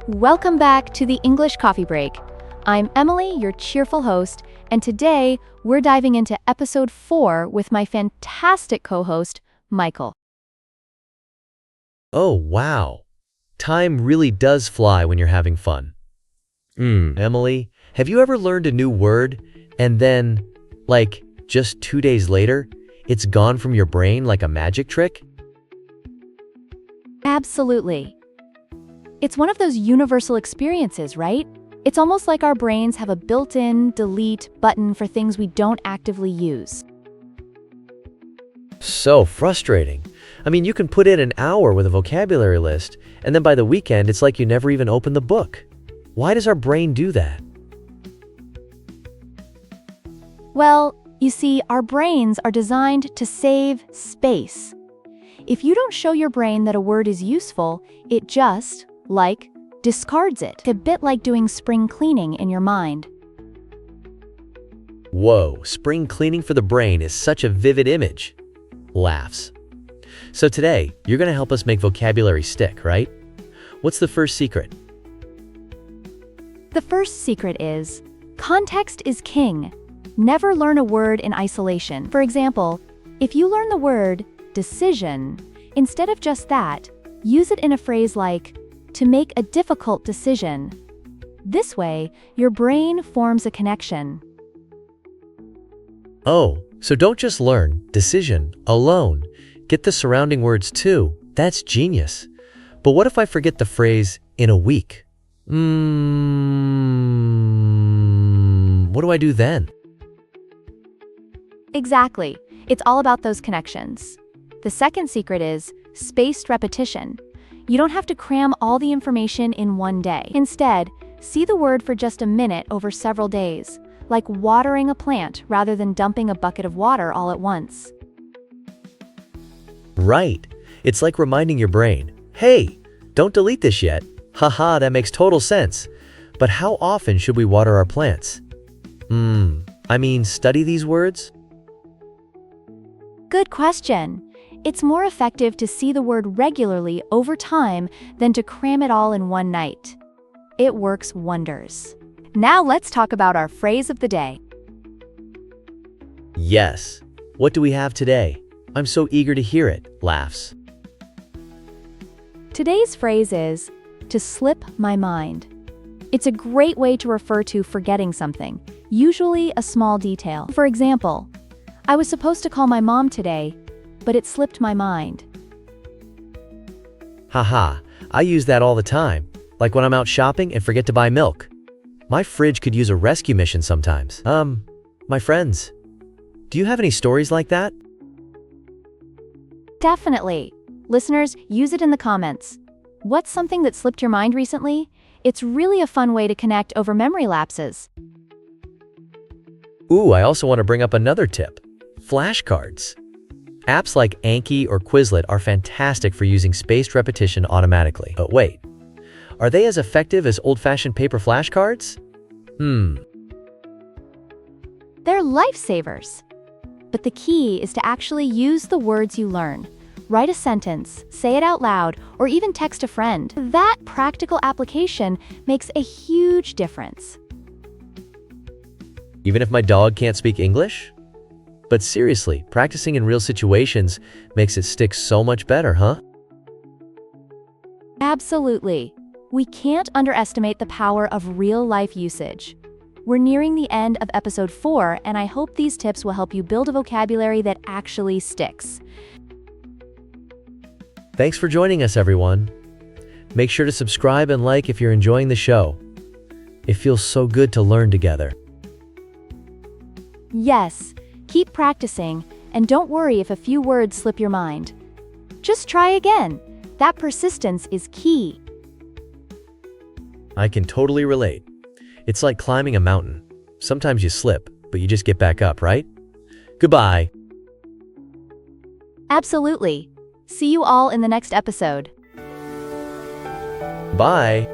Welcome back to the English Coffee Break. I'm Emily, your cheerful host, and today we're diving into episode 4 with my fantastic co-host, Michael. Oh, wow. Time really does fly when you're having fun. Emily, have you ever learned a new word and then, just 2 days later, it's gone from your brain like a magic trick? Absolutely. It's one of those universal experiences, right? It's almost like our brains have a built-in delete button for things we don't actively use. So frustrating. I mean, you can put in an hour with a vocabulary list, and then by the weekend, it's like you never even opened the book. Why does our brain do that? Well, you see, our brains are designed to save space. If you don't show your brain that a word is useful, it just, discards it. A bit like doing spring cleaning in your mind. Whoa, spring cleaning for the brain is such a vivid image. Laughs. So today, you're going to help us make vocabulary stick, right? What's the first secret? The first secret is, context is king. Never learn a word in isolation. For example, if you learn the word decision, instead of just that, use it in a phrase like, to make a difficult decision. This way, your brain forms a connection. Oh, so don't just learn decision alone. Get the surrounding words too. That's genius. But what if I forget the phrase in a week? What do I do then? Exactly. It's all about those connections. The second secret is spaced repetition. You don't have to cram all the information in one day. Instead, see the word for just a minute over several days, like watering a plant rather than dumping a bucket of water all at once. Right. It's like reminding your brain, hey, don't delete this yet. Haha, that makes total sense. But how often should we water our plants? Study these words? Good question. It's more effective to see the word regularly over time than to cram it all in one night. It works wonders. Now let's talk about our phrase of the day. Yes. What do we have today? I'm so eager to hear it. Laughs. Today's phrase is, to slip my mind. It's a great way to refer to forgetting something, usually a small detail. For example, I was supposed to call my mom today, but it slipped my mind. Haha, I use that all the time. Like when I'm out shopping and forget to buy milk. My fridge could use a rescue mission sometimes. My friends, do you have any stories like that? Definitely. Listeners, use it in the comments. What's something that slipped your mind recently? It's really a fun way to connect over memory lapses. Ooh, I also want to bring up another tip. Flashcards. Apps like Anki or Quizlet are fantastic for using spaced repetition automatically. But wait, are they as effective as old-fashioned paper flashcards? They're lifesavers. But the key is to actually use the words you learn. Write a sentence, say it out loud, or even text a friend. That practical application makes a huge difference. Even if my dog can't speak English? But seriously, practicing in real situations makes it stick so much better, huh? Absolutely. We can't underestimate the power of real-life usage. We're nearing the end of episode 4, and I hope these tips will help you build a vocabulary that actually sticks. Thanks for joining us, everyone. Make sure to subscribe and like if you're enjoying the show. It feels so good to learn together. Yes, keep practicing, and don't worry if a few words slip your mind. Just try again. That persistence is key. I can totally relate. It's like climbing a mountain. Sometimes you slip, but you just get back up, right? Goodbye. Absolutely. See you all in the next episode. Bye.